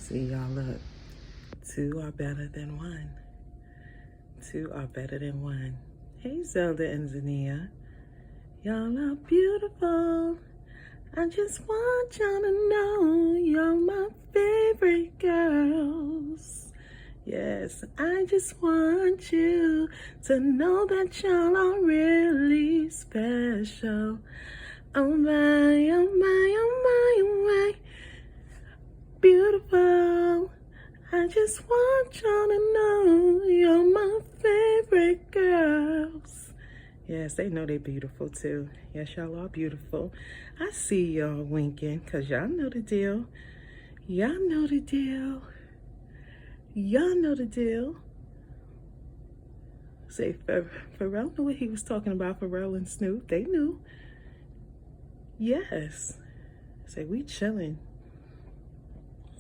See, y'all, look. Two are better than one. Two are better than one. Hey, Zelda and Zania. Y'all are beautiful. I just want y'all to know you're my favorite girls. Yes, I just want you to know that y'all are really special. Oh my, oh my, oh my, oh my. Beautiful. I just want y'all to know you're my favorite girls. Yes, they know they're beautiful too. Yes, y'all are beautiful. I see y'all winking because y'all know the deal. Y'all know the deal. Y'all know the deal. Say, Farrell knew what he was talking about, Farrell and Snoop. They knew. Yes. Say, we chilling.